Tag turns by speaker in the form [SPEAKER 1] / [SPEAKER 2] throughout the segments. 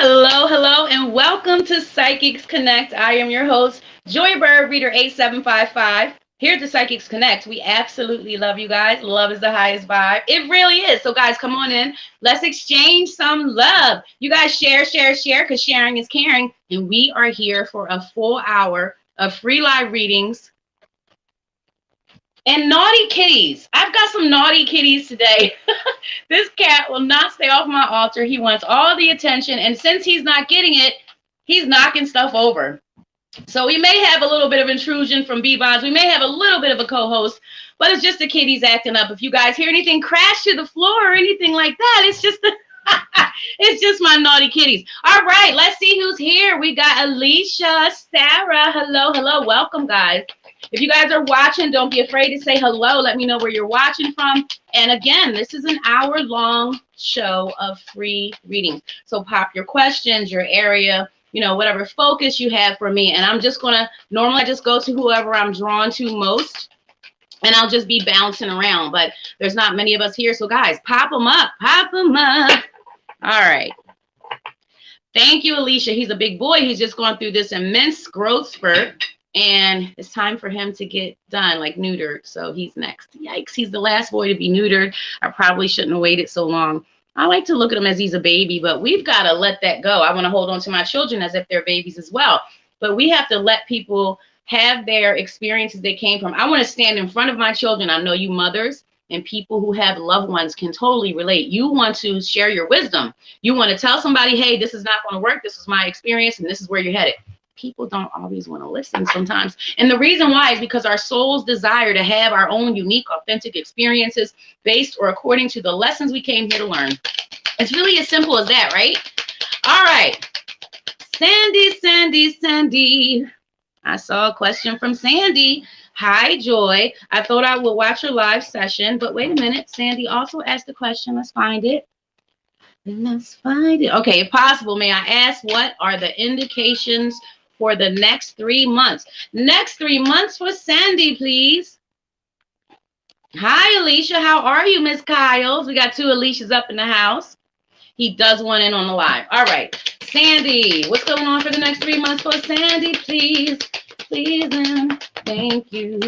[SPEAKER 1] Hello, hello, and welcome to Psychics Connect. I am your host, Joy Bird, Reader 8755. Here to Psychics Connect, we absolutely love you guys. Love is the highest vibe. It really is. So, guys, come on in. Let's exchange some love. You guys share, share, share, because sharing is caring. And we are here for a full hour of free live readings and naughty kitties. I've got some naughty kitties today. This cat will not stay off my altar. He wants all the attention. And since he's not getting it, he's knocking stuff over. So we may have a little bit of intrusion from B-Bonds. We may have a little bit of a co-host, but it's just the kitties acting up. If you guys hear anything crash to the floor or anything like that, it's just it's just my naughty kitties. All right, let's see who's here. We got Alicia, Sarah. Hello, hello. Welcome, guys. If you guys are watching, don't be afraid to say hello. Let me know where you're watching from. And again, this is an hour-long show of free readings. So pop your questions, your area, whatever focus you have for me. And I'm just going to, normally I just go to whoever I'm drawn to most. And I'll just be bouncing around. But there's not many of us here. So guys, pop them up. Pop them up. All right. Thank you, Alicia. He's a big boy. He's just going through this immense growth spurt. And it's time for him to get done, like neutered. So he's next. Yikes, he's the last boy to be neutered. I probably shouldn't have waited so long. I like to look at him as he's a baby, but we've got to let that go. I want to hold on to my children as if they're babies as well. But we have to let people have their experiences they came from. I want to stand in front of my children. I know you mothers and people who have loved ones can totally relate. You want to share your wisdom. You want to tell somebody, hey, this is not going to work. This is my experience, and this is where you're headed. People don't always want to listen sometimes. And the reason why is because our souls desire to have our own unique, authentic experiences based or according to the lessons we came here to learn. It's really as simple as that, right? All right. Sandy. I saw a question from Sandy. Hi, Joy. I thought I would watch your live session, but wait a minute. Sandy also asked a question. Let's find it. Okay, if possible, may I ask what are the indications for the next 3 months? Next 3 months for Sandy, please. Hi, Alicia. How are you, Miss Kyles? We got 2 Alicias up in the house. He does want in on the live. All right. Sandy, what's going on for the next 3 months for Sandy, please? Please and thank you.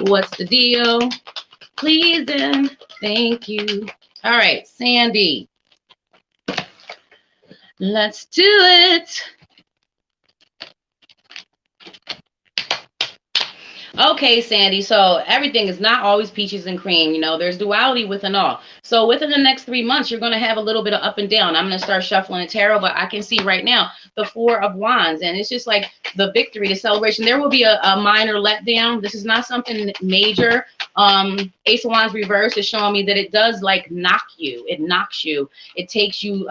[SPEAKER 1] What's the deal? Please and thank you. All right, Sandy. Let's do it. Okay, Sandy, so everything is not always peaches and cream. There's duality within all. So within the next 3 months, you're going to have a little bit of up and down. I'm going to start shuffling the tarot, but I can see right now the 4 of Wands, and it's just like the victory, the celebration. There will be a minor letdown. This is not something major. Ace of Wands reverse is showing me that it does like knock you. It knocks you. It takes you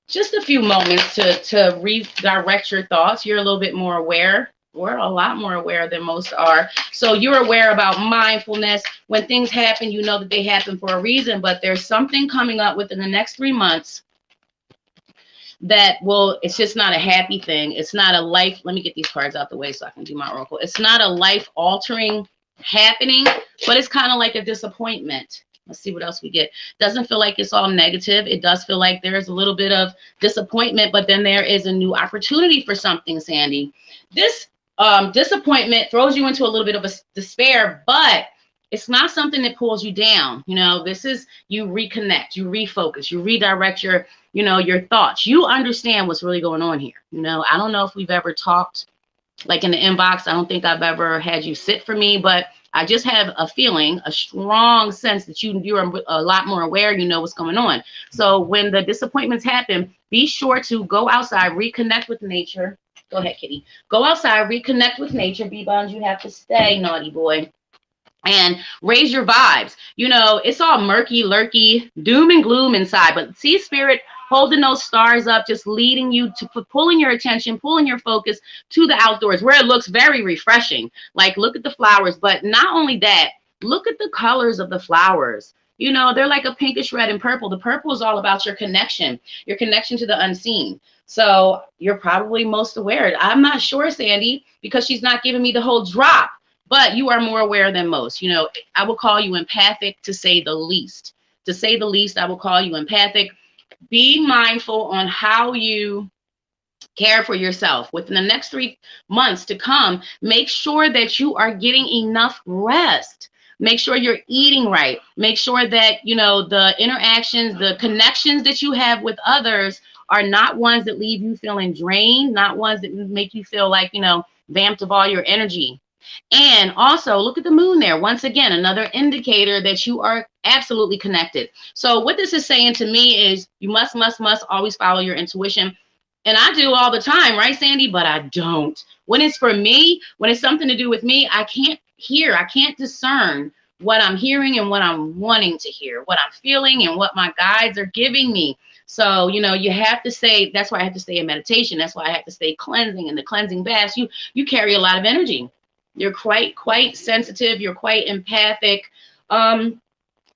[SPEAKER 1] just a few moments to redirect your thoughts. You're a little bit more aware. We're a lot more aware than most are. So you're aware about mindfulness. When things happen, you know that they happen for a reason, but there's something coming up within the next 3 months that it's just not a happy thing. It's not a life. Let me get these cards out the way so I can do my oracle. It's not a life altering happening, but it's kind of like a disappointment. Let's see what else we get. Doesn't feel like it's all negative. It does feel like there's a little bit of disappointment, but then there is a new opportunity for something, Sandy. This disappointment throws you into a little bit of a despair, but it's not something that pulls you down. This is you reconnect, you refocus, you redirect your thoughts. You understand what's really going on here. I don't know if we've ever talked like in the inbox. I don't think I've ever had you sit for me, but I just have a feeling, a strong sense that you're a lot more aware. You know what's going on. So when the disappointments happen, be sure to go outside, reconnect with nature. Go ahead, kitty. Go outside, reconnect with nature. B-Bonds, you have to stay, naughty boy. And raise your vibes. It's all murky, lurky, doom and gloom inside. But see Spirit holding those stars up, just leading you to pulling your attention, pulling your focus to the outdoors where it looks very refreshing. Like, look at the flowers. But not only that, look at the colors of the flowers. They're like a pinkish red and purple. The purple is all about your connection to the unseen. So you're probably most aware. I'm not sure, Sandy, because she's not giving me the whole drop, but you are more aware than most. I will call you empathic to say the least. To say the least, I will call you empathic. Be mindful on how you care for yourself. Within the next 3 months to come, make sure that you are getting enough rest. Make sure you're eating right. Make sure that, you know, the interactions, the connections that you have with others are not ones that leave you feeling drained, not ones that make you feel like, you know, vamped of all your energy. And also look at the moon there. Once again, another indicator that you are absolutely connected. So what this is saying to me is you must always follow your intuition. And I do all the time, right, Sandy? But I don't. When it's for me, when it's something to do with me, I can't discern what I'm hearing and what I'm wanting to hear, what I'm feeling and what my guides are giving me. So, you know, you have to say, that's why I have to stay in meditation. That's why I have to stay cleansing in the cleansing baths. You carry a lot of energy. You're quite sensitive. You're quite empathic.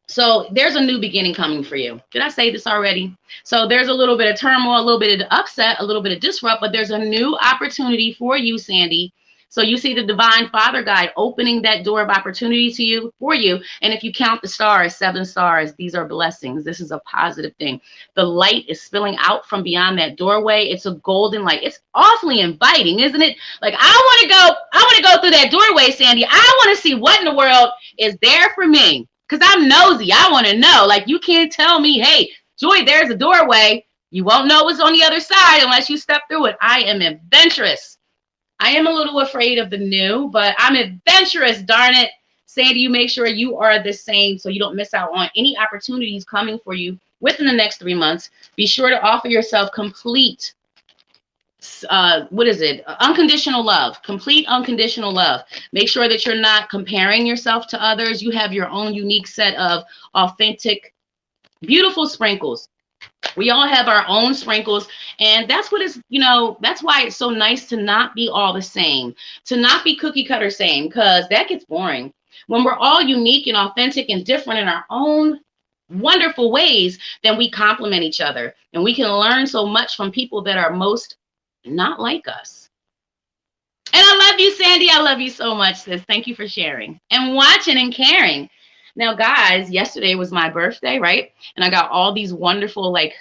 [SPEAKER 1] So there's a new beginning coming for you. Did I say this already? So there's a little bit of turmoil, a little bit of upset, a little bit of disrupt, but there's a new opportunity for you, Sandy. So you see the divine father guide opening that door of opportunity to you, for you. And if you count the stars, 7 stars, these are blessings. This is a positive thing. The light is spilling out from beyond that doorway. It's a golden light. It's awfully inviting, isn't it? Like, I want to go through that doorway, Sandy. I want to see what in the world is there for me. Because I'm nosy. I want to know. Like, you can't tell me, hey, Joy, there's a doorway. You won't know what's on the other side unless you step through it. I am adventurous. I am a little afraid of the new, but I'm adventurous, darn it. Sandy, you make sure you are the same so you don't miss out on any opportunities coming for you within the next 3 months. Be sure to offer yourself complete unconditional love, complete unconditional love. Make sure that you're not comparing yourself to others. You have your own unique set of authentic, beautiful sprinkles. We all have our own sprinkles, and that's what is, you know, that's why it's so nice to not be all the same, to not be cookie cutter same, because that gets boring. When we're all unique and authentic and different in our own wonderful ways, then we complement each other, and we can learn so much from people that are most not like us. And I love you, Sandy. I love you so much, sis. Thank you for sharing and watching and caring. Now, guys, yesterday was my birthday, right? And I got all these wonderful, like,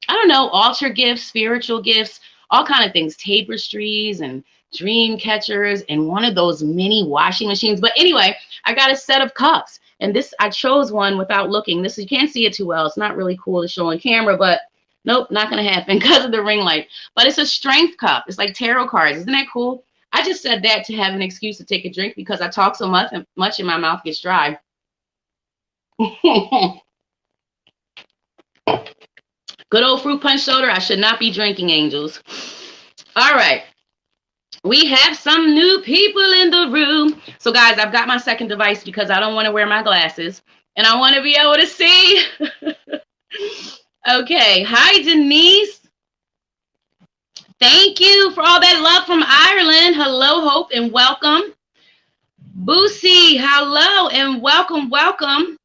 [SPEAKER 1] I don't know, altar gifts, spiritual gifts, all kind of things, tapestries and dream catchers and one of those mini washing machines. But anyway, I got a set of cups. And this, I chose one without looking. This, you can't see it too well. It's not really cool to show on camera, but nope, not going to happen because of the ring light. But it's a strength cup. It's like tarot cards. Isn't that cool? I just said that to have an excuse to take a drink because I talk so much and my mouth gets dry. Good old fruit punch soda. I should not be drinking, angels. All right. We have some new people in the room. So, guys, I've got my second device because I don't want to wear my glasses. And I want to be able to see. Okay. Hi, Denise. Thank you for all that love from Ireland. Hello, Hope, and welcome. Boosie, hello, and welcome, welcome.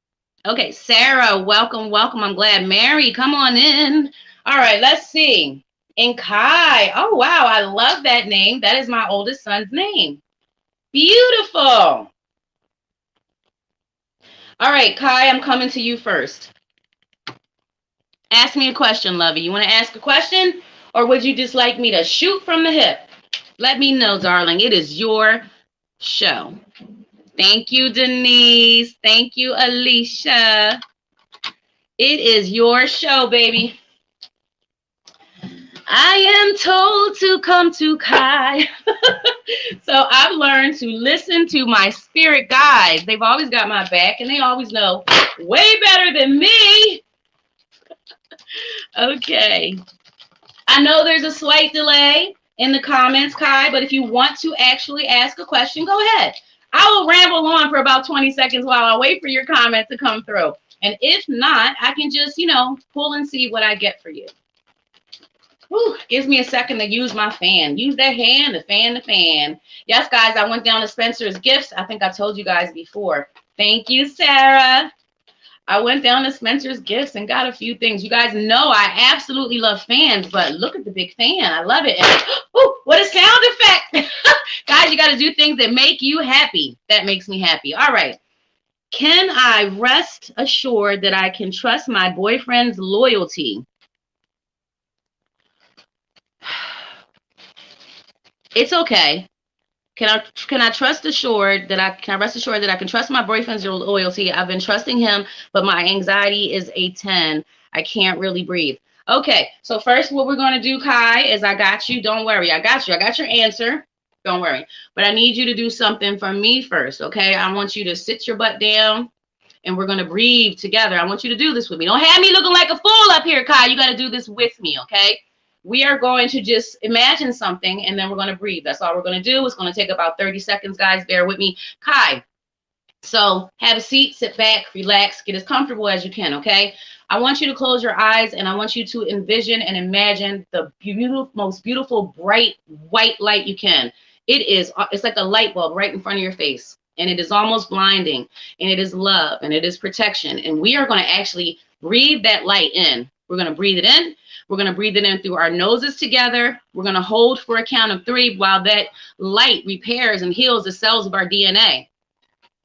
[SPEAKER 1] Okay, Sarah, welcome, welcome. I'm glad. Mary, come on in. All right, let's see. And Kai. Oh, wow, I love that name. That is my oldest son's name. Beautiful. All right, Kai, I'm coming to you first. Ask me a question, lovey. You want to ask a question? Or would you just like me to shoot from the hip? Let me know, darling. It is your show. Thank you, Denise. Thank you, Alicia. It is your show, baby. I am told to come to Kai. So I've learned to listen to my spirit guides. They've always got my back, and they always know way better than me. Okay. I know there's a slight delay in the comments, Kai, but if you want to actually ask a question, go ahead. I will ramble on for about 20 seconds while I wait for your comment to come through. And if not, I can just, pull and see what I get for you. Whew, gives me a second to use my fan. Use that hand, the fan. Yes, guys, I went down to Spencer's Gifts. I think I told you guys before. Thank you, Sarah. I went down to Spencer's Gifts and got a few things. You guys know I absolutely love fans, but look at the big fan. I love it. And, ooh, what a sound effect. Guys, you got to do things that make you happy. That makes me happy. All right. Can I rest assured that I can trust my boyfriend's loyalty? It's okay. Can I trust assured that I can I rest assured that I can trust my boyfriend's loyalty? I've been trusting him, but my anxiety is a 10. I can't really breathe. Okay, so first what we're gonna do, Kai, is I got you. Don't worry, I got you. I got your answer. Don't worry. But I need you to do something for me first, okay? I want you to sit your butt down and we're gonna breathe together. I want you to do this with me. Don't have me looking like a fool up here, Kai. You gotta do this with me, okay? We are going to just imagine something and then we're going to breathe. That's all we're going to do. It's going to take about 30 seconds, guys. Bear with me. Kai, so have a seat, sit back, relax, get as comfortable as you can, okay? I want you to close your eyes and I want you to envision and imagine the beautiful, most beautiful, bright white light you can. It's like a light bulb right in front of your face. And it is almost blinding. And it is love and it is protection. And we are going to actually breathe that light in. We're going to breathe it in. We're going to breathe it in through our noses together. We're going to hold for a count of 3 while that light repairs and heals the cells of our DNA.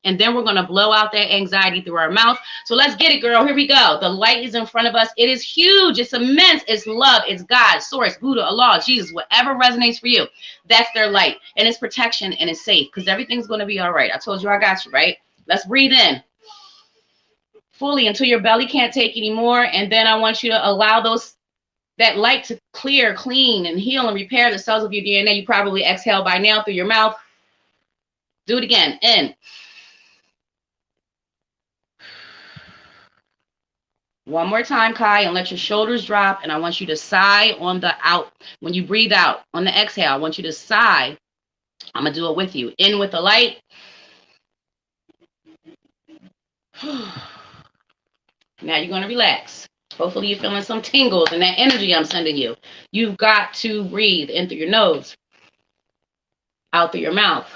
[SPEAKER 1] And then we're going to blow out that anxiety through our mouth. So let's get it, girl. Here we go. The light is in front of us. It is huge. It's immense. It's love. It's God, Source, Buddha, Allah, Jesus, whatever resonates for you. That's their light. And it's protection and it's safe because everything's going to be all right. I told you I got you, right? Let's breathe in fully until your belly can't take anymore. And then I want you to allow that light to clear, clean, and heal and repair the cells of your DNA. You probably exhale by now through your mouth. Do it again. In. One more time, Kai, and let your shoulders drop. And I want you to sigh on the out. When you breathe out on the exhale, I want you to sigh. I'm going to do it with you. In with the light. Now you're going to relax. Hopefully you're feeling some tingles and that energy I'm sending you. You've got to breathe in through your nose, out through your mouth.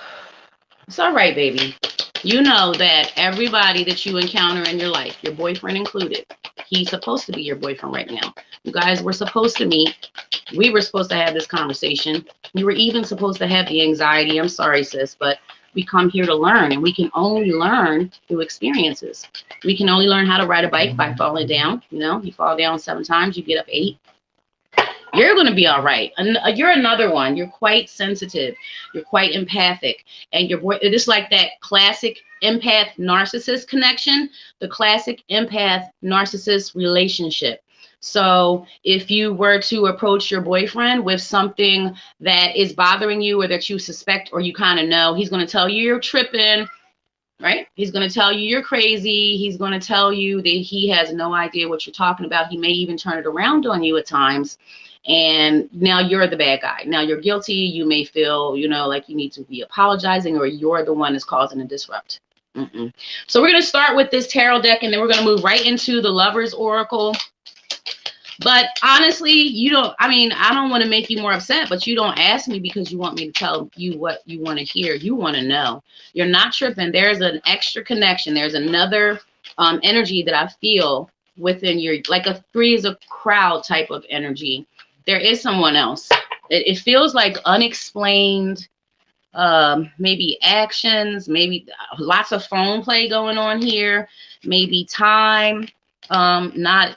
[SPEAKER 1] It's all right, baby. You know that everybody that you encounter in your life, your boyfriend included, he's supposed to be your boyfriend right now. You guys were supposed to meet. We were supposed to have this conversation. You were even supposed to have the anxiety. I'm sorry, sis, but we come here to learn, and we can only learn through experiences. We can only learn how to ride a bike by falling down. You know, you fall down 7 times, you get up 8. You're going to be all right. You're another one. You're quite sensitive. You're quite empathic. And it is like that classic empath narcissist connection, the classic empath narcissist relationship. So if you were to approach your boyfriend with something that is bothering you or that you suspect or you kind of know, he's going to tell you you're tripping, right? He's going to tell you you're crazy. He's going to tell you that he has no idea what you're talking about. He may even turn it around on you at times. And now you're the bad guy. Now you're guilty. You may feel, like you need to be apologizing or you're the one that's causing a disrupt. So we're going to start with this tarot deck and then we're going to move right into the Lover's Oracle. But honestly, I don't want to make you more upset, but you don't ask me because you want me to tell you what you want to hear. You want to know. You're not tripping. There's an extra connection. There's another energy that I feel within your, like a 3 is a crowd type of energy. There is someone else. It feels like unexplained, maybe actions, maybe lots of phone play going on here, maybe time, not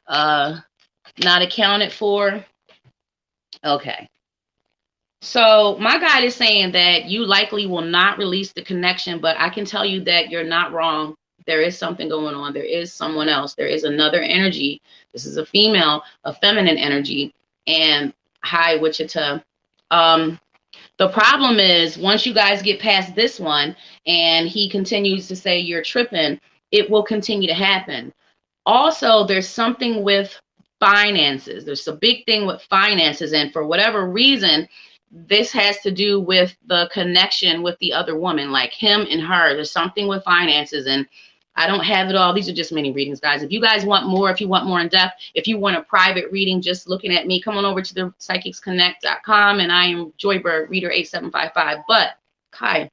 [SPEAKER 1] accounted for. Okay. So my guide is saying that you likely will not release the connection, but I can tell you that you're not wrong. There is something going on. There is someone else. There is another energy. This is a female, a feminine energy. And hi, Wichita. The problem is once you guys get past this one and he continues to say you're tripping, it will continue to happen. Also, there's something with finances. There's a big thing with finances. And for whatever reason, this has to do with the connection with the other woman, like him and her. There's something with finances. And I don't have it all. These are just mini readings, guys. If you guys want more, if you want more in depth, if you want a private reading, just looking at me, come on over to the psychicsconnect.com. And I am Joybird, reader 8755. But Kai,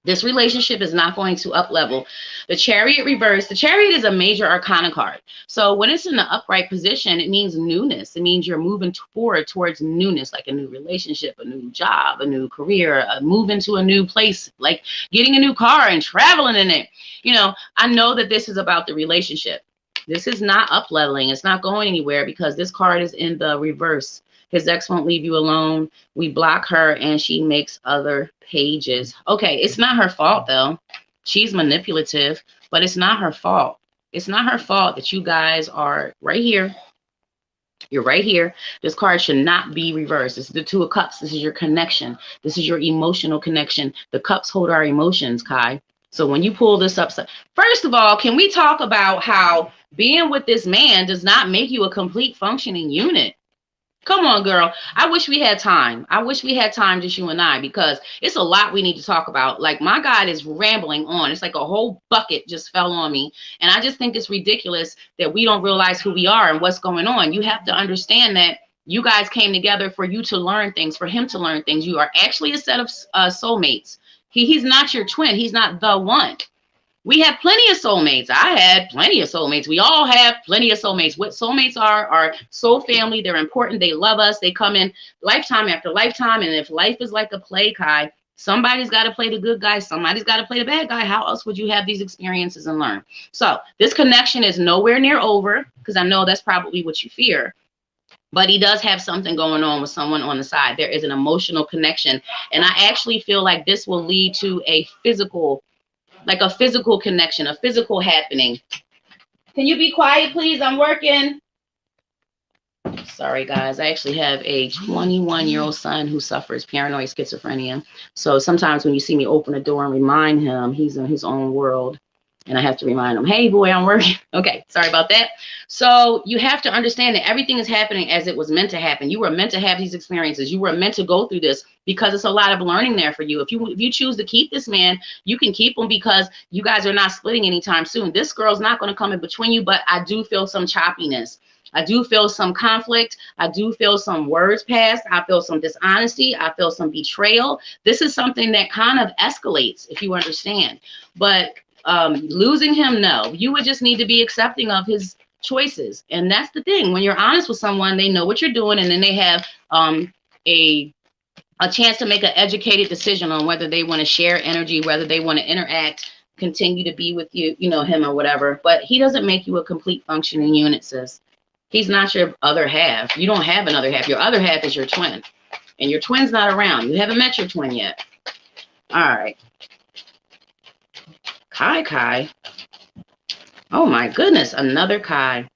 [SPEAKER 1] this relationship is not going to up level. The Chariot reverse. The Chariot is a major arcana card. So when it's in the upright position, it means newness. It means you're moving forward towards newness, like a new relationship, a new job, a new career, a move into a new place, like getting a new car and traveling in it. I know that this is about the relationship. This is not up leveling. It's not going anywhere because this card is in the reverse. His ex won't leave you alone. We block her and she makes other pages. Okay, it's not her fault though. She's manipulative, but it's not her fault. It's not her fault that you guys are right here. You're right here. This card should not be reversed. This is the Two of Cups. This is your connection. This is your emotional connection. The cups hold our emotions, Kai. So when you pull this up, first of all, can we talk about how being with this man does not make you a complete functioning unit? Come on, girl. I wish we had time. I wish we had time, just you and I, because it's a lot we need to talk about. Like, my God is rambling on. It's like a whole bucket just fell on me. And I just think it's ridiculous that we don't realize who we are and what's going on. You have to understand that you guys came together for you to learn things, for him to learn things. You are actually a set of soulmates. He's not your twin. He's not the one. We have plenty of soulmates. I had plenty of soulmates. We all have plenty of soulmates. What soulmates are soul family. They're important. They love us. They come in lifetime after lifetime. And if life is like a play, Kai, somebody's got to play the good guy. Somebody's got to play the bad guy. How else would you have these experiences and learn? So this connection is nowhere near over, because I know that's probably what you fear. But he does have something going on with someone on the side. There is an emotional connection. And I actually feel like this will lead to a physical connection, a physical happening. Can you be quiet, please? I'm working. Sorry, guys. I actually have a 21-year-old son who suffers paranoid schizophrenia. So sometimes when you see me open the door and remind him, he's in his own world. And I have to remind him, hey, boy, I'm working. Okay, sorry about that. So you have to understand that everything is happening as it was meant to happen. You were meant to have these experiences. You were meant to go through this because it's a lot of learning there for you. If you choose to keep this man, you can keep him because you guys are not splitting anytime soon. This girl's not going to come in between you, but I do feel some choppiness. I do feel some conflict. I do feel some words passed. I feel some dishonesty. I feel some betrayal. This is something that kind of escalates, if you understand. But losing him, no. You would just need to be accepting of his choices. And that's the thing. When you're honest with someone, they know what you're doing, and then they have a chance to make an educated decision on whether they want to share energy, whether they want to interact, continue to be with you, you know, him or whatever. But he doesn't make you a complete functioning unit, sis. He's not your other half. You don't have another half. Your other half is your twin. And your twin's not around. You haven't met your twin yet. All right. Kai. Oh my goodness, another Kai.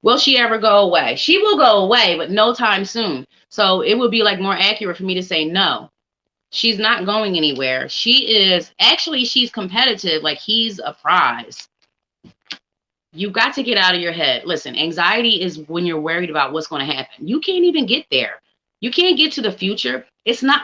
[SPEAKER 1] Will she ever go away? She will go away, but no time soon. So it would be like more accurate for me to say no. She's not going anywhere. She's competitive, like he's a prize. You've got to get out of your head. Listen, anxiety is when you're worried about what's going to happen. You can't even get there. You can't get to the future.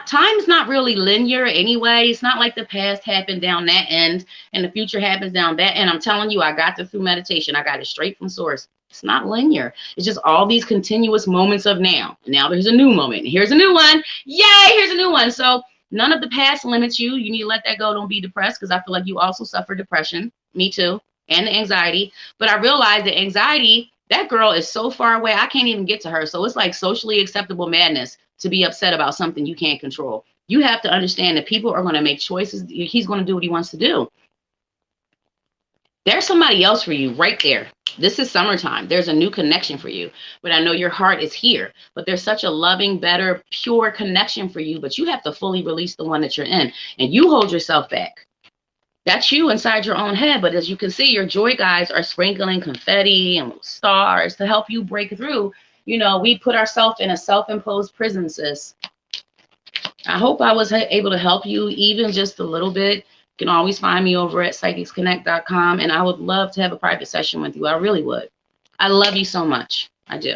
[SPEAKER 1] Time's not really linear anyway. It's not like the past happened down that end and the future happens down that end. I'm telling you, I got this through meditation. I got it straight from source. It's not linear. It's just all these continuous moments of now. And now there's a new moment. And here's a new one. Yay, here's a new one. So none of the past limits you. You need to let that go. Don't be depressed, because I feel like you also suffer depression. Me too. And the anxiety. But I realized that anxiety, that girl is so far away, I can't even get to her. So it's like socially acceptable madness to be upset about something you can't control. You have to understand that people are going to make choices. He's going to do what he wants to do. There's somebody else for you right there. This is summertime. There's a new connection for you. But I know your heart is here. But there's such a loving, better, pure connection for you. But you have to fully release the one that you're in. And you hold yourself back. That's you inside your own head. But as you can see, your joy guys are sprinkling confetti and stars to help you break through. You know, we put ourselves in a self-imposed prison, sis. I hope I was able to help you even just a little bit. You can always find me over at psychicsconnect.com, and I would love to have a private session with you. I really would. I love you so much. I do.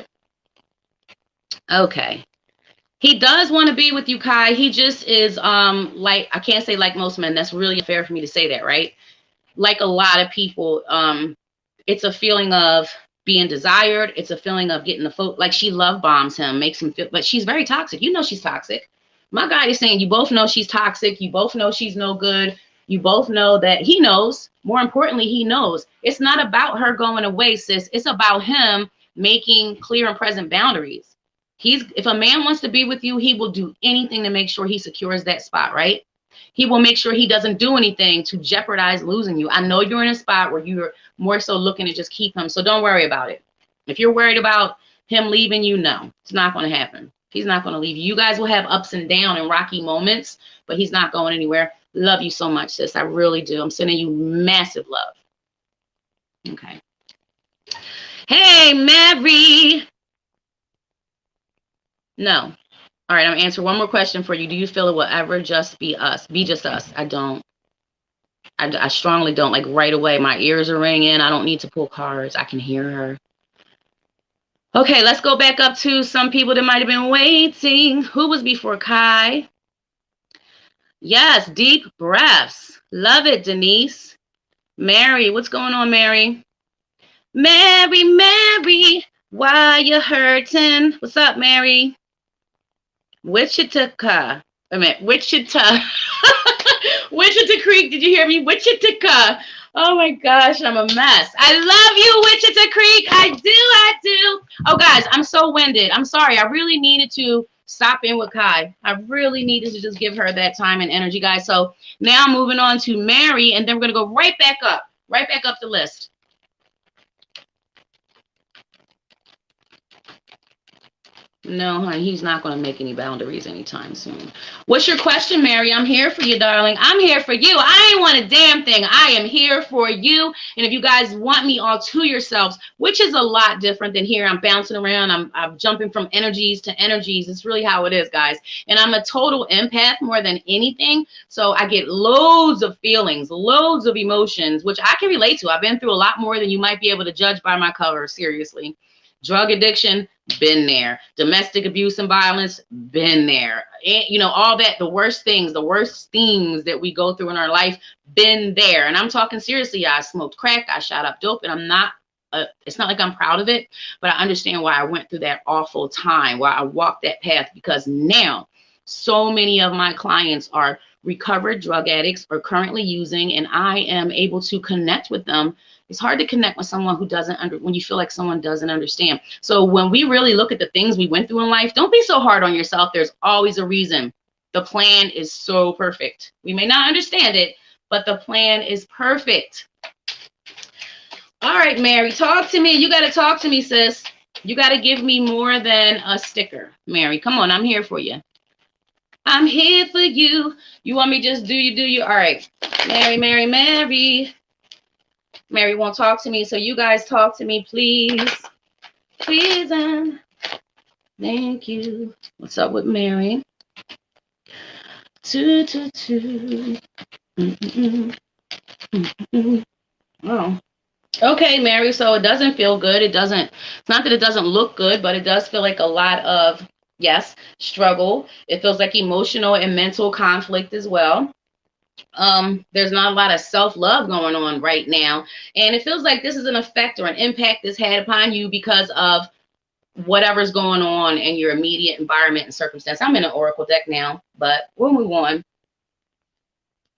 [SPEAKER 1] Okay. He does want to be with you, Kai. He just is like, I can't say like most men. That's really unfair for me to say that, right? Like a lot of people, it's a feeling of being desired. It's a feeling of getting the foot, like she love bombs him, makes him feel, but she's very toxic. You know she's toxic. My guy is saying you both know she's toxic. You both know she's no good. You both know that he knows. More importantly, he knows. It's not about her going away, sis. It's about him making clear and present boundaries. If a man wants to be with you, he will do anything to make sure he secures that spot, right? He will make sure he doesn't do anything to jeopardize losing you. I know you're in a spot where you're more so looking to just keep him. So don't worry about it. If you're worried about him leaving you, no, it's not going to happen. He's not going to leave you. You guys will have ups and downs and rocky moments, but he's not going anywhere. Love you so much, sis. I really do. I'm sending you massive love. Okay. Hey, Mary. No. All right, I'm gonna answer one more question for you. Do you feel it will ever just be us? Be just us? I don't. I strongly don't. Like right away, my ears are ringing. I don't need to pull cards. I can hear her. Okay, let's go back up to some people that might have been waiting. Who was before Kai? Yes, deep breaths. Love it, Denise. Mary, what's going on, Mary? Mary, Mary, why you hurting? What's up, Mary? Wichita. I mean, Wichita. Wichita Creek. Did you hear me? Wichita. Oh my gosh, I'm a mess. I love you, Wichita Creek. I do. Oh, guys, I'm so winded. I'm sorry. I really needed to stop in with Kai. I really needed to just give her that time and energy, guys. So now moving on to Mary, and then we're going to go right back up the list. No, honey, he's not going to make any boundaries anytime soon. What's your question, Mary? I'm here for you, darling. I'm here for you. I ain't want a damn thing. I am here for you. And if you guys want me all to yourselves, which is a lot different than here, I'm bouncing around. I'm jumping from energies to energies. It's really how it is, guys. And I'm a total empath more than anything. So I get loads of feelings, loads of emotions, which I can relate to. I've been through a lot more than you might be able to judge by my cover, seriously. Drug addiction, been there. Domestic abuse and violence, been there. And, you know, all that, the worst things, the worst themes that we go through in our life, been there. And I'm talking seriously. I smoked crack, I shot up dope, and I'm not, it's not like I'm proud of it, but I understand why I went through that awful time, why I walked that path, because now so many of my clients are recovered drug addicts or currently using, and I am able to connect with them. It's hard to connect with someone who doesn't when you feel like someone doesn't understand. So when we really look at the things we went through in life, don't be so hard on yourself. There's always a reason. The plan is so perfect. We may not understand it, but the plan is perfect. All right, Mary, talk to me. You got to talk to me, sis. You got to give me more than a sticker, Mary. Come on, I'm here for you. I'm here for you. You want me just do you? All right, Mary, Mary, Mary. Mary won't talk to me, so you guys talk to me, please. Please, and thank you. What's up with Mary? Two. Oh. Okay, Mary, so it doesn't feel good. It's not that it doesn't look good, but it does feel like a lot of, yes, struggle. It feels like emotional and mental conflict as well. There's not a lot of self-love going on right now, and it feels like this is an effect or an impact that's had upon you because of whatever's going on in your immediate environment and circumstance. I'm in an oracle deck now, but we'll move on.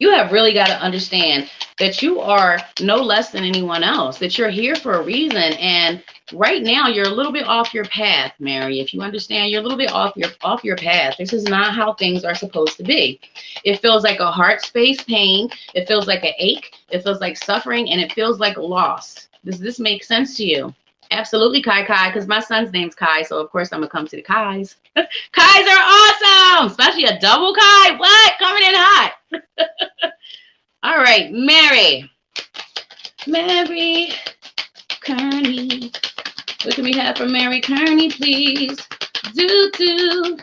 [SPEAKER 1] You have really got to understand that you are no less than anyone else, that you're here for a reason. And right now you're a little bit off your path, Mary. If you understand, you're a little bit off your path. This is not how things are supposed to be. It feels like a heart space pain. It feels like an ache. It feels like suffering, and it feels like loss. Does this make sense to you? Absolutely, Kai, because my son's name's Kai, so of course I'm gonna come to the Kais. Kais are awesome, especially a double Kai. What? Coming in hot. All right, Mary. Mary Kearney. What can we have for Mary Kearney, please? Do.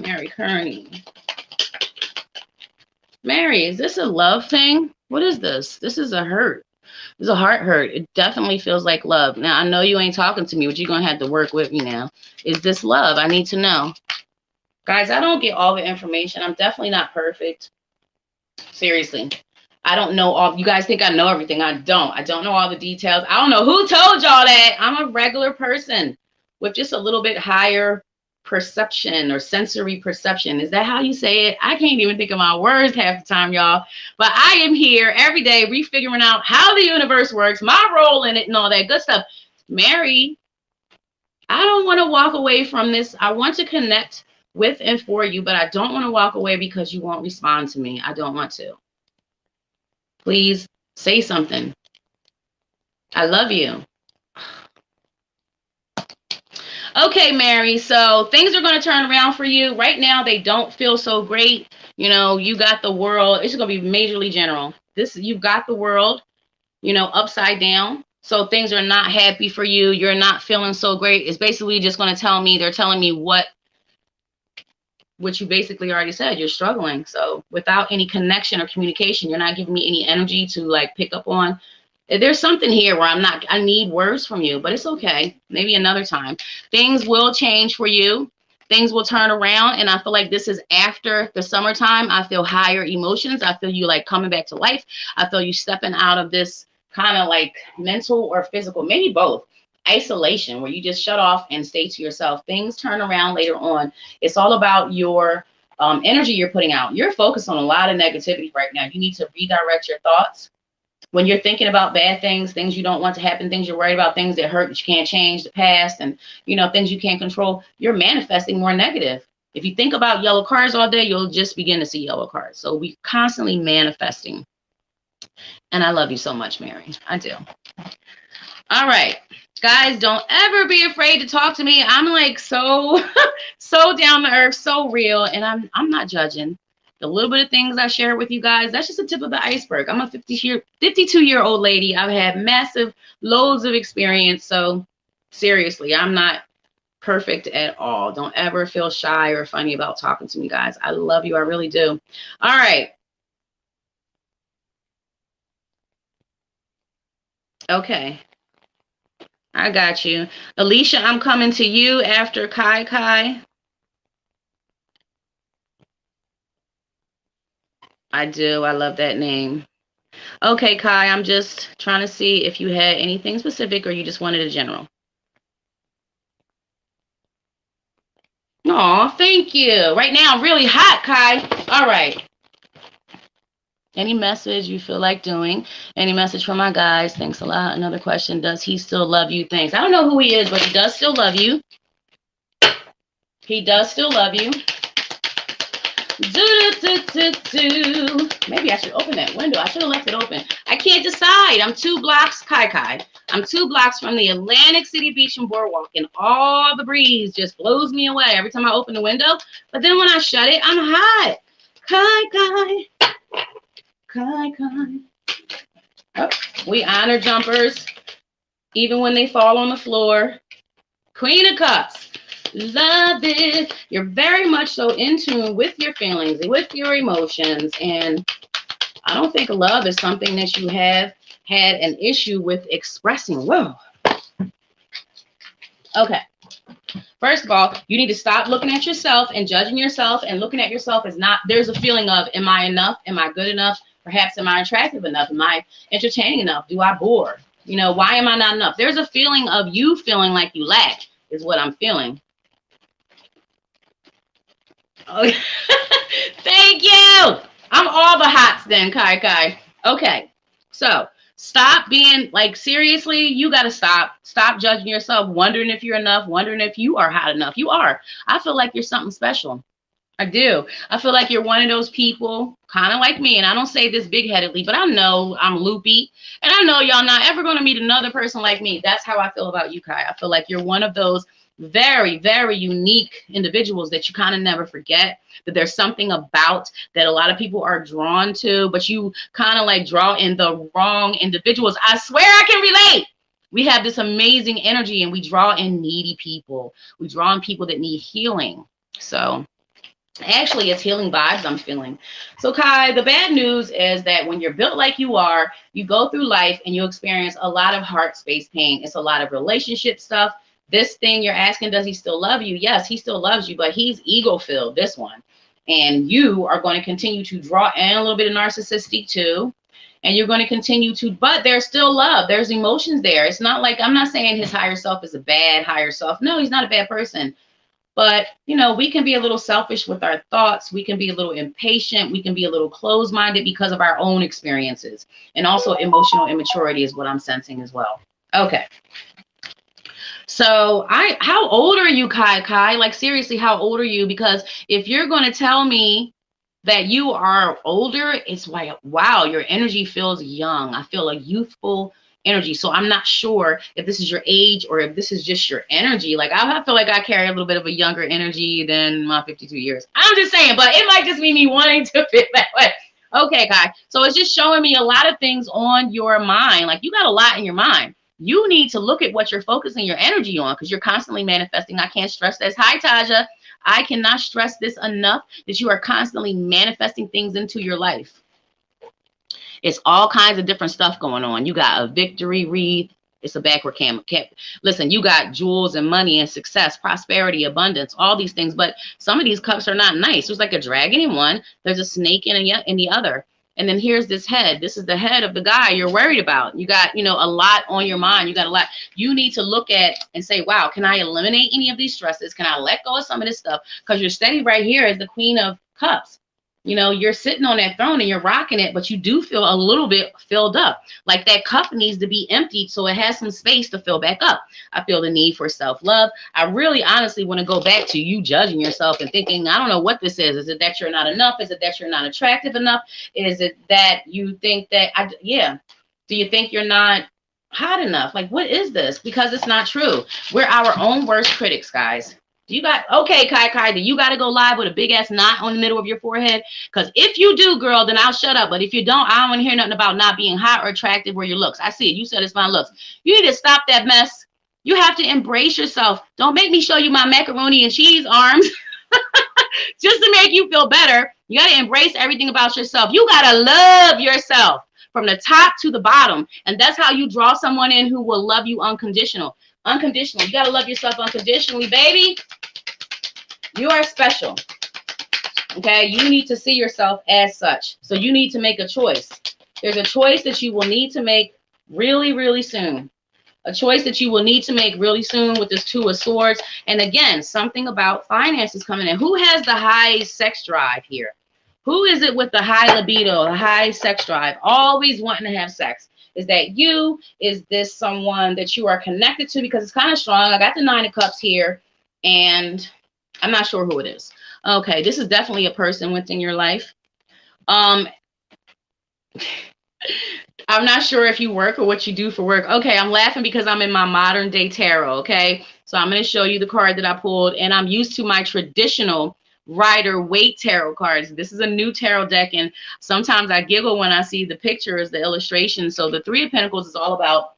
[SPEAKER 1] Mary Kearney. Mary, is this a love thing? What is this? This is a hurt. It's a heart hurt. It definitely feels like love. Now, I know you ain't talking to me, but you're going to have to work with me now. Is this love? I need to know. Guys, I don't get all the information. I'm definitely not perfect. Seriously. I don't know all. You guys think I know everything. I don't. I don't know all the details. I don't know who told y'all that. I'm a regular person with just a little bit higher perception or sensory perception. Is that how you say it? I can't even think of my words half the time, y'all. But I am here every day refiguring out how the universe works, my role in it, and all that good stuff. Mary, I don't want to walk away from this. I want to connect with and for you, but I don't want to walk away because you won't respond to me. I don't want to. Please say something. I love you. Okay, Mary. So things are going to turn around for you. Right now, they don't feel so great. You know, you got the world. It's going to be majorly general. You've got the world, you know, upside down. So things are not happy for you. You're not feeling so great. It's basically just going to tell me, they're telling me what you basically already said. You're struggling. So without any connection or communication, you're not giving me any energy to like pick up on. There's something here where I need words from you, but it's okay. Maybe another time. Things will change for you. Things will turn around. And I feel like this is after the summertime. I feel higher emotions. I feel you like coming back to life. I feel you stepping out of this kind of like mental or physical, maybe both, isolation where you just shut off and stay to yourself. Things turn around later on. It's all about your energy you're putting out. You're focused on a lot of negativity right now. You need to redirect your thoughts. When you're thinking about bad things, things you don't want to happen, things you're worried about, things that hurt that you can't change, the past, and you know, things you can't control, you're manifesting more negative. If you think about yellow cars all day, you'll just begin to see yellow cars. So we constantly manifesting. And I love you so much, Mary. I do. All right. Guys, don't ever be afraid to talk to me. I'm like so so down to earth, so real, and I'm not judging. The little bit of things I share with you guys, that's just the tip of the iceberg. I'm a 52-year-old lady. I've had massive loads of experience. So seriously, I'm not perfect at all. Don't ever feel shy or funny about talking to me, guys. I love you. I really do. All right. Okay. I got you. Alicia, I'm coming to you after Kai Kai. I do. I love that name. Okay, Kai, I'm just trying to see if you had anything specific or you just wanted a general. Oh, thank you. Right now, I'm really hot, Kai. All right. Any message you feel like doing? Any message from my guys? Thanks a lot. Another question. Does he still love you? Thanks. I don't know who he is, but he does still love you. He does still love you. Maybe I should open that window. I should have left it open. I can't decide. I'm 2 blocks, Kai. I'm 2 blocks from the Atlantic City Beach and Boardwalk, and all the breeze just blows me away every time I open the window. But then when I shut it, I'm hot. Kai. Oh, we honor jumpers, even when they fall on the floor. Queen of Cups. Love it. You're very much so in tune with your feelings and with your emotions. And I don't think love is something that you have had an issue with expressing. Whoa. Okay. First of all, you need to stop looking at yourself and judging yourself and looking at yourself as not, there's a feeling of, am I enough? Am I good enough? Perhaps, am I attractive enough? Am I entertaining enough? Do I bore? You know, why am I not enough? There's a feeling of you feeling like you lack is what I'm feeling. Okay. Thank you. I'm all the hots then, Kai. Okay. So stop being like, seriously, you got to stop judging yourself, wondering if you're enough, wondering if you are hot enough. You are. I feel like you're something special. I do. I feel like you're one of those people, kind of like me, and I don't say this big-headedly, but I know I'm loopy, and I know y'all not ever going to meet another person like me. That's how I feel about you, Kai. I feel like you're one of those very, very unique individuals that you kind of never forget, that there's something about that a lot of people are drawn to, but you kind of like draw in the wrong individuals. I swear I can relate. We have this amazing energy, and we draw in needy people. We draw in people that need healing. So actually, it's healing vibes I'm feeling. So, Kai, the bad news is that when you're built like you are, you go through life and you experience a lot of heart space pain. It's a lot of relationship stuff. This thing you're asking, does he still love you? Yes, he still loves you, but he's ego-filled, this one. And you are going to continue to draw in a little bit of narcissistic too. And you're going to continue to, but there's still love. There's emotions there. It's not like, I'm not saying his higher self is a bad higher self. No, he's not a bad person. But, you know, we can be a little selfish with our thoughts. We can be a little impatient. We can be a little closed-minded because of our own experiences. And also emotional immaturity is what I'm sensing as well. Okay. So how old are you, Kai? Like, seriously, how old are you? Because if you're going to tell me that you are older, it's like, wow, your energy feels young. I feel a youthful energy. So I'm not sure if this is your age or if this is just your energy. Like I feel like I carry a little bit of a younger energy than my 52 years. I'm just saying, but it might just be me wanting to fit that way. Okay, guys. So it's just showing me a lot of things on your mind. Like you got a lot in your mind. You need to look at what you're focusing your energy on because you're constantly manifesting. I can't stress this. Hi, Taja. I cannot stress this enough that you are constantly manifesting things into your life. It's all kinds of different stuff going on. You got a victory wreath. It's a backward camera. Listen, you got jewels and money and success, prosperity, abundance, all these things. But some of these cups are not nice. There's like a dragon in one. There's a snake in the other. And then here's this head. This is the head of the guy you're worried about. You got, you know, a lot on your mind. You got a lot. You need to look at and say, wow, can I eliminate any of these stresses? Can I let go of some of this stuff? Because you're steady right here as the Queen of Cups. You know, you're sitting on that throne and you're rocking it, but you do feel a little bit filled up. Like that cup needs to be emptied so it has some space to fill back up. I feel the need for self-love. I really honestly want to go back to you judging yourself and thinking, I don't know what this is. Is it that you're not enough? Is it that you're not attractive enough? Is it that you think that, do you think you're not hot enough? Like, what is this? Because it's not true. We're our own worst critics, guys. You got, okay, Kai, do you got to go live with a big ass knot on the middle of your forehead? Because if you do, girl, then I'll shut up. But if you don't, I don't want to hear nothing about not being hot or attractive or your looks. I see it. You said it's my looks. You need to stop that mess. You have to embrace yourself. Don't make me show you my macaroni and cheese arms just to make you feel better. You got to embrace everything about yourself. You got to love yourself from the top to the bottom. And that's how you draw someone in who will love you unconditional. Unconditionally. You got to love yourself unconditionally, baby. You are special. Okay? You need to see yourself as such. So you need to make a choice. There's a choice that you will need to make really, really soon. A choice that you will need to make really soon with this Two of Swords. And again, something about finances coming in. Who has the high sex drive here? Who is it with the high libido, the high sex drive, always wanting to have sex? Is that you? Is this someone that you are connected to? Because it's kind of strong. I got the Nine of Cups here, and I'm not sure who it is. Okay, this is definitely a person within your life. I'm not sure if you work or what you do for work. Okay, I'm laughing because I'm in my modern day tarot, okay? So I'm going to show you the card that I pulled, and I'm used to my traditional Rider-Waite tarot cards. This is a new tarot deck, and sometimes I giggle when I see the pictures, the illustrations. So the Three of Pentacles is all about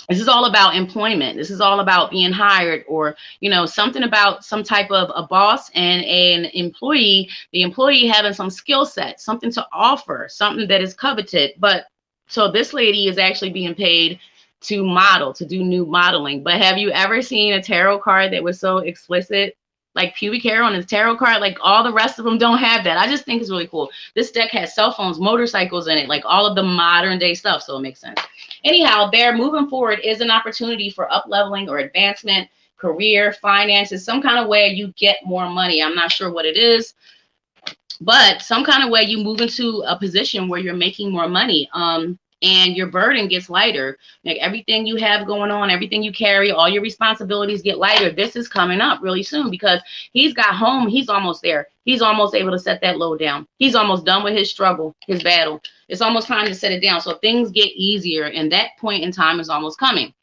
[SPEAKER 1] this is all about employment. This is all about being hired, or you know, something about some type of a boss and an employee, the employee having some skill set, something to offer, something that is coveted. But so this lady is actually being paid to model, to do new modeling. But have you ever seen a tarot card that was so explicit? Like pubic hair on his tarot card, like all the rest of them don't have that. I just think it's really cool. This deck has cell phones, motorcycles in it, like all of the modern day stuff. So it makes sense. Anyhow, there, moving forward is an opportunity for up leveling or advancement, career, finances, some kind of way you get more money. I'm not sure what it is, but some kind of way you move into a position where you're making more money. And your burden gets lighter. Like everything you have going on, everything you carry, all your responsibilities get lighter. This is coming up really soon because he's got home. He's almost there. He's almost able to set that load down. He's almost done with his struggle, his battle. It's almost time to set it down. So things get easier, and that point in time is almost coming.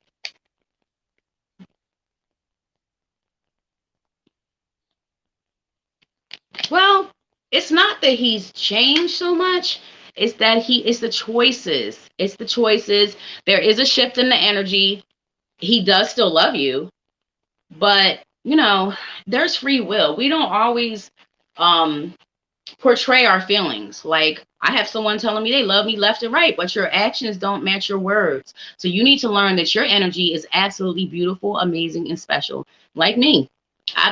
[SPEAKER 1] Well, it's not that he's changed so much. It's that it's the choices. It's the choices. There is a shift in the energy. He does still love you, but you know, there's free will. We don't always portray our feelings. Like I have someone telling me they love me left and right, but your actions don't match your words. So you need to learn that your energy is absolutely beautiful, amazing, and special. Like me.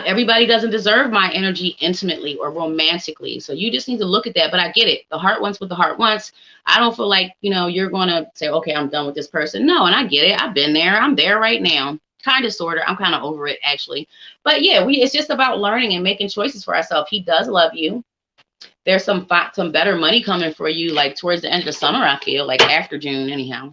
[SPEAKER 1] Everybody doesn't deserve my energy intimately or romantically. So you just need to look at that. But I get it. The heart wants what the heart wants. I don't feel like, you know, you're going to say, okay, I'm done with this person. No, and I get it. I've been there. I'm there right now. Kind of, sort of. I'm kind of over it, actually. But yeah, it's just about learning and making choices for ourselves. He does love you. There's some better money coming for you, like towards the end of the summer, I feel, like after June, anyhow.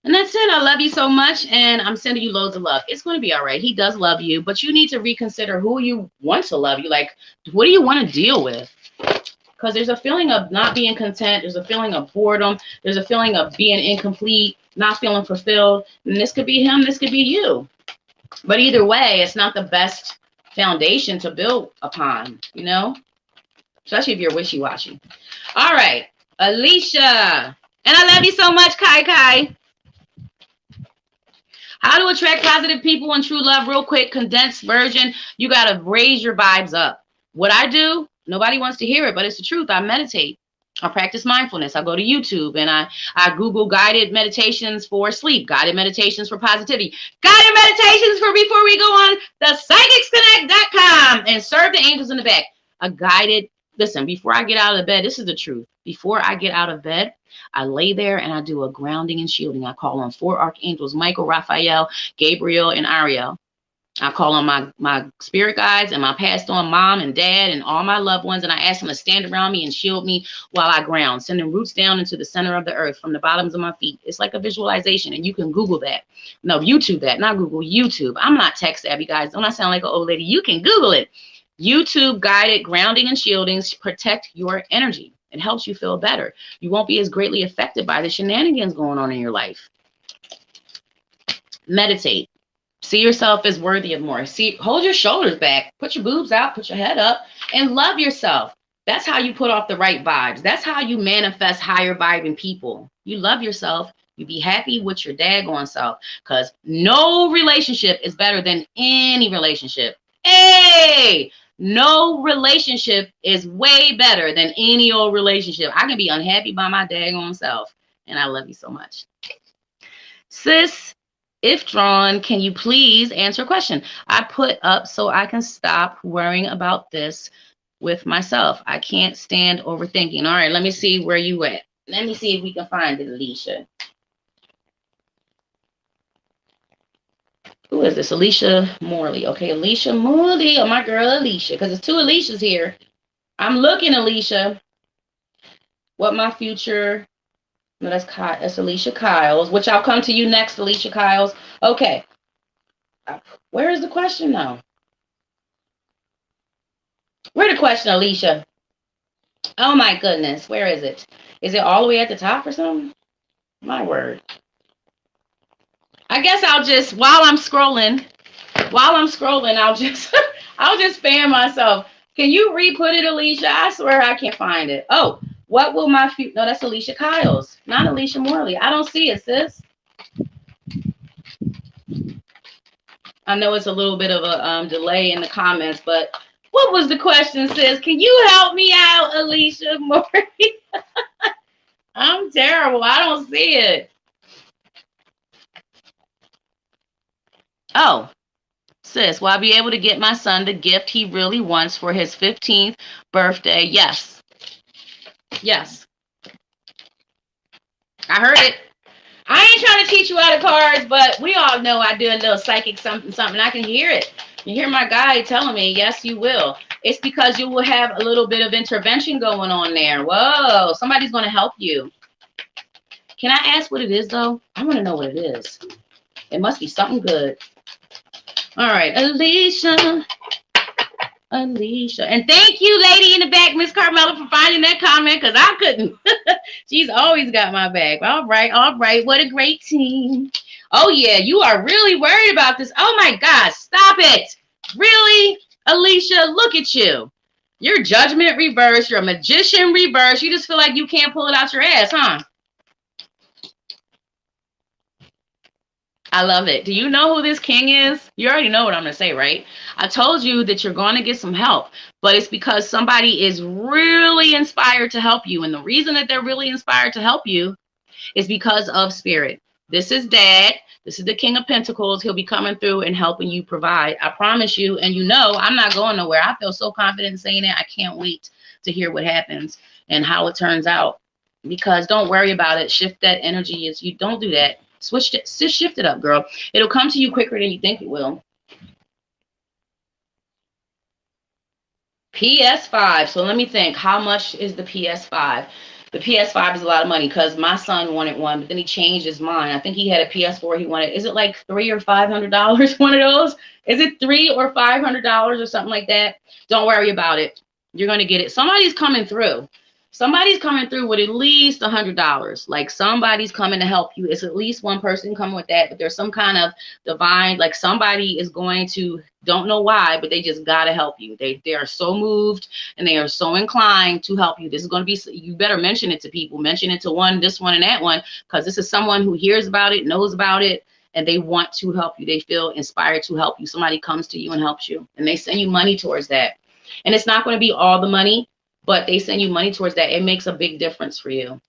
[SPEAKER 1] And that's it. I love you so much, and I'm sending you loads of love. It's going to be all right. He does love you, but you need to reconsider who you want to love you. Like, what do you want to deal with? because there's a feeling of not being content. There's a feeling of boredom. There's a feeling of being incomplete, not feeling fulfilled. And this could be him. This could be you. But either way, it's not the best foundation to build upon, you know, especially if you're wishy-washy. All right, Alicia. And I love you so much, Kai Kai. How to attract positive people and true love, real quick, condensed version. You got to raise your vibes up. What I do, nobody wants to hear it, but it's the truth. I meditate. I practice mindfulness. I go to YouTube and I Google guided meditations for sleep, guided meditations for positivity, guided meditations for before we go on the psychicsconnect.com and serve the angels in the back. A guided, listen, before I get out of the bed, this is the truth. Before I get out of bed, I lay there and I do a grounding and shielding. I call on 4 archangels, Michael, Raphael, Gabriel, and Ariel. I call on my spirit guides and my passed on mom and dad and all my loved ones, and I ask them to stand around me and shield me while I ground, sending roots down into the center of the earth from the bottoms of my feet. It's like a visualization, and you can Google that. No, YouTube that, not Google, YouTube. I'm not tech savvy, guys. Don't I sound like an old lady? You can Google it. YouTube guided grounding and shieldings protect your energy. It helps you feel better. You won't be as greatly affected by the shenanigans going on in your life. Meditate. See yourself as worthy of more. See, hold your shoulders back, put your boobs out, put your head up, and love yourself. That's how you put off the right vibes. That's how you manifest higher vibing people. You love yourself. You be happy with your daggone self, because no relationship is better than any relationship. Hey, no relationship is way better than any old relationship. I can be unhappy by my daggone self, and I love you so much. Sis, if drawn, can you please answer a question I put up so I can stop worrying about this with myself? I can't stand overthinking. All right, let me see where you at. Let me see if we can find it, Alicia. Who is this? Alicia Morley. Okay, Alicia Morley. Oh, my girl Alicia, because there's 2 Alicias here. I'm looking, Alicia. What my future... No, that's Alicia Kyles, which I'll come to you next, Alicia Kyles. Okay. Where is the question now? Where's the question, Alicia? Oh, my goodness. Where is it? Is it all the way at the top or something? My word. I guess I'll just, while I'm scrolling, I'll just fan myself. Can you re-put it, Alicia? I swear I can't find it. Oh. What will my future... No, that's Alicia Kyles, not Alicia Morley. I don't see it, sis. I know it's a little bit of a delay in the comments, but what was the question, sis? Can you help me out, Alicia Morley? I'm terrible. I don't see it. Oh, sis, will I be able to get my son the gift he really wants for his 15th birthday? Yes. Yes. I heard it. I ain't trying to teach you out of cards, but we all know I do a little psychic something. I can hear it. You hear my guide telling me, yes, you will. It's because you will have a little bit of intervention going on there. Whoa, somebody's going to help you. Can I ask what it is, though? I want to know what it is. It must be something good. All right, Alicia. And thank you, lady in the back, Miss Carmela, for finding that comment, because I couldn't. She's always got my back. All right. What a great team. Oh, yeah, you are really worried about this. Oh, my God, stop it. Really, Alicia, look at you. Your judgment reverse. You're a magician reverse. You just feel like you can't pull it out your ass, huh? I love it. Do you know who this king is? You already know what I'm going to say, right? I told you that you're going to get some help, but it's because somebody is really inspired to help you. And the reason that they're really inspired to help you is because of spirit. This is Dad. This is the King of Pentacles. He'll be coming through and helping you provide. I promise you. And you know, I'm not going nowhere. I feel so confident in saying that. I can't wait to hear what happens and how it turns out. Because don't worry about it. Shift that energy. You don't do that. Switch it, just shift it up, girl. It'll come to you quicker than you think it will. PS5. So let me think. How much is the PS5? The PS5 is a lot of money because my son wanted one, but then he changed his mind. I think he had a PS4 he wanted. Is it like $300 or $500? One of those? Is it $300 or $500 or something like that? Don't worry about it. You're going to get it. Somebody's coming through. Somebody's coming through with at least $100. Like somebody's coming to help you. It's at least one person coming with that, but there's some kind of divine, like somebody is going to, don't know why, but they just got to help you. They are so moved and they are so inclined to help you. This is going to be, you better mention it to people, mention it to one, this one and that one, because this is someone who hears about it, knows about it, and they want to help you. They feel inspired to help you. Somebody comes to you and helps you, and they send you money towards that. And it's not going to be all the money, but they send you money towards that. It makes a big difference for you.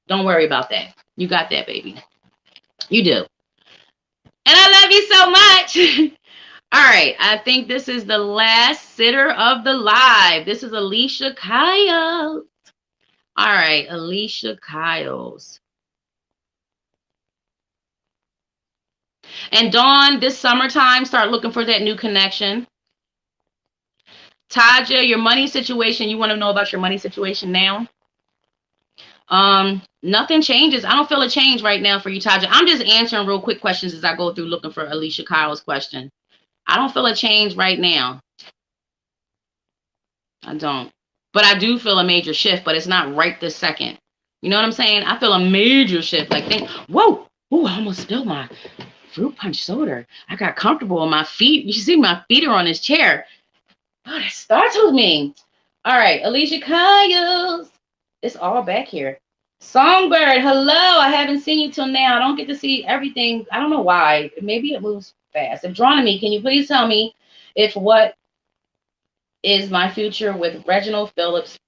[SPEAKER 1] Don't worry about that. You got that, baby. You do. And I love you so much. All right. I think this is the last sitter of the live. This is Alicia Kyles. All right. Alicia Kyles. And Dawn, this summertime, start looking for that new connection. Taja, your money situation, you want to know about your money situation now? Nothing changes. I don't feel a change right now for you, Taja. I'm just answering real quick questions as I go through looking for Alicia Kyle's question. I don't feel a change right now. I don't. But I do feel a major shift, but it's not right this second. You know what I'm saying? I feel a major shift. Like, whoa, ooh, I almost spilled my fruit punch soda. I got comfortable on my feet. You see my feet are on this chair. Oh, that starts with me. All right, Alicia Kyles. It's all back here. Songbird, hello. I haven't seen you till now. I don't get to see everything. I don't know why. Maybe it moves fast. If drawn to me, can you please tell me if what is my future with Reginald Phillips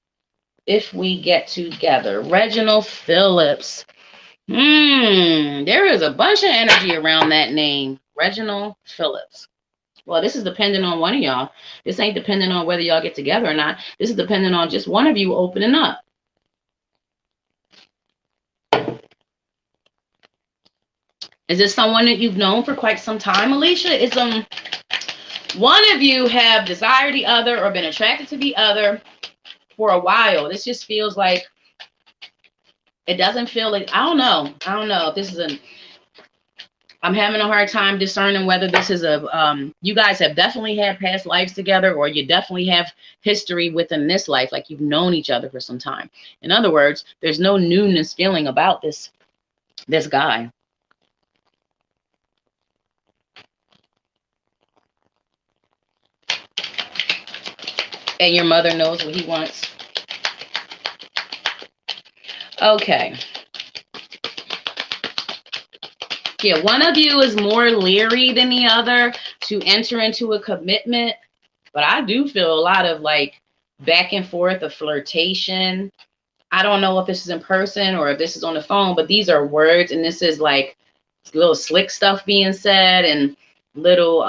[SPEAKER 1] if we get together? Reginald Phillips. There is a bunch of energy around that name. Reginald Phillips. Well, this is dependent on one of y'all. This ain't dependent on whether y'all get together or not. This is dependent on just one of you opening up. Is this someone that you've known for quite some time, Alicia? Is one of you have desired the other or been attracted to the other for a while? This just feels like, it doesn't feel like, I don't know if this is I'm having a hard time discerning whether this is you guys have definitely had past lives together, or you definitely have history within this life, like you've known each other for some time. In other words, there's no newness feeling about this guy. And your mother knows what he wants. Okay. Yeah, one of you is more leery than the other to enter into a commitment, but I do feel a lot of like back and forth of flirtation. I don't know if this is in person or if this is on the phone, but these are words, and this is like little slick stuff being said and little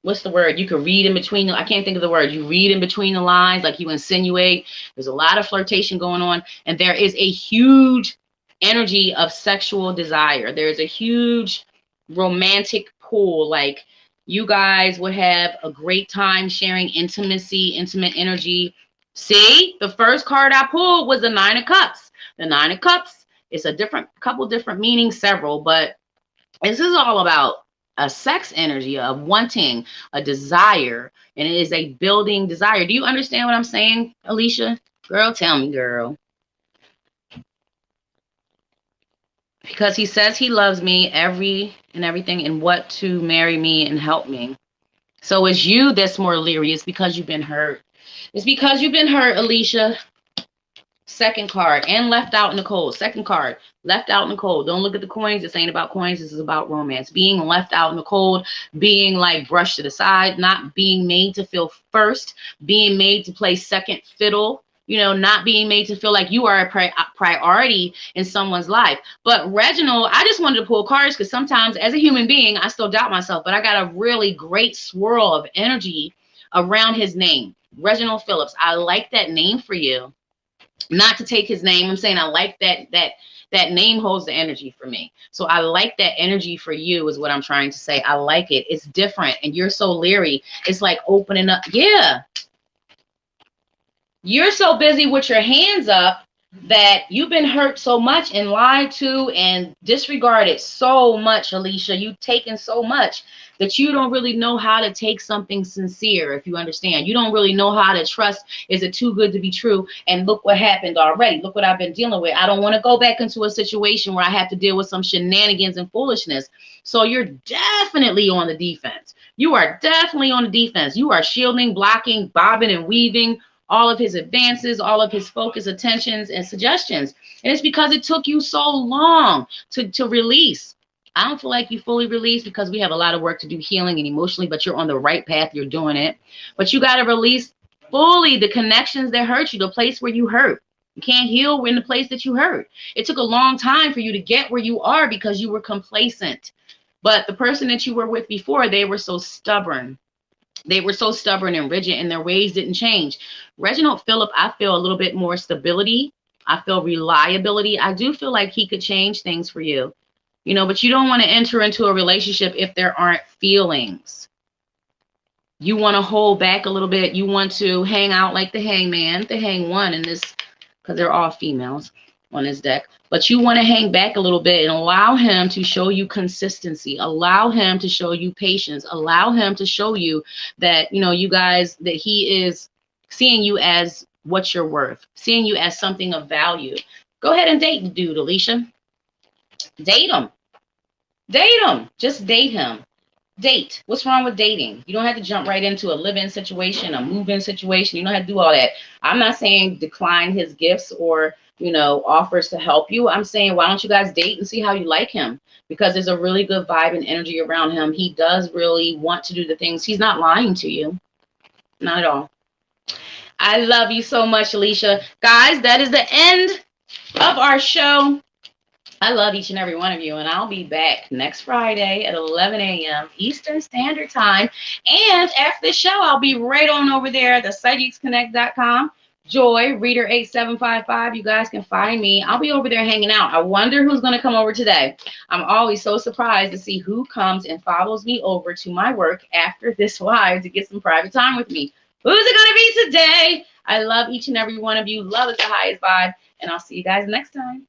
[SPEAKER 1] what's the word? You could read in between. I can't think of the word. You read in between the lines, like you insinuate. There's a lot of flirtation going on, and there is a huge energy of sexual desire. There's a huge romantic pull. Like you guys would have a great time sharing intimacy, intimate energy. See, the first card I pulled was the Nine of Cups. The Nine of Cups is a couple different meanings, several, but this is all about a sex energy, a wanting, a desire, and it is a building desire. Do you understand what I'm saying, Alicia? Girl, tell me, girl. Because he says he loves me, everything, and what to marry me and help me. So it's you that's more leery. It's because you've been hurt. It's because you've been hurt, Alicia. Second card, and left out in the cold. Second card, left out in the cold. Don't look at the coins. This ain't about coins. This is about romance. Being left out in the cold, being like brushed to the side, not being made to feel first, being made to play second fiddle, you know, not being made to feel like you are a priority in someone's life. But Reginald, I just wanted to pull cards because sometimes as a human being, I still doubt myself, but I got a really great swirl of energy around his name. Reginald Phillips. I like that name for you. Not to take his name. I'm saying I like that name holds the energy for me. So I like that energy for you is what I'm trying to say. I like it. It's different. And you're so leery. It's like opening up. Yeah. You're so busy with your hands up that you've been hurt so much and lied to and disregarded so much, Alicia. You've taken so much that you don't really know how to take something sincere, if you understand. You don't really know how to trust. Is it too good to be true? And look what happened already. Look what I've been dealing with. I don't want to go back into a situation where I have to deal with some shenanigans and foolishness. So you're definitely on the defense. You are definitely on the defense. You are shielding, blocking, bobbing, and weaving all of his advances, all of his focus, attentions, and suggestions. And it's because it took you so long to release. I don't feel like you fully released because we have a lot of work to do healing and emotionally, but you're on the right path. You're doing it. But you got to release fully the connections that hurt you, the place where you hurt. You can't heal in the place that you hurt. It took a long time for you to get where you are because you were complacent. But the person that you were with before, they were so stubborn. They were so stubborn and rigid, and their ways didn't change. Reginald Phillip, I feel a little bit more stability. I feel reliability. I do feel like he could change things for you, but you don't want to enter into a relationship if there aren't feelings. You want to hold back a little bit. You want to hang out like the hangman, the hang one in this, because they're all females on this deck. But you want to hang back a little bit and allow him to show you consistency. Allow him to show you patience. Allow him to show you that, you guys, that he is seeing you as what you're worth, seeing you as something of value. Go ahead and date the dude, Alicia. Date him. Date him. Just date him. Date. What's wrong with dating? You don't have to jump right into a live-in situation, a move-in situation. You don't have to do all that. I'm not saying decline his gifts or, offers to help you. I'm saying, why don't you guys date and see how you like him? Because there's a really good vibe and energy around him. He does really want to do the things. He's not lying to you. Not at all. I love you so much, Alicia. Guys, that is the end of our show. I love each and every one of you, and I'll be back next Friday at 11 a.m. Eastern Standard Time. And after the show, I'll be right on over there at the psychicsconnect.com. Joy, Reader 8755. You guys can find me. I'll be over there hanging out. I wonder who's going to come over today. I'm always so surprised to see who comes and follows me over to my work after this live to get some private time with me. Who's it going to be today? I love each and every one of you. Love is the highest vibe, and I'll see you guys next time.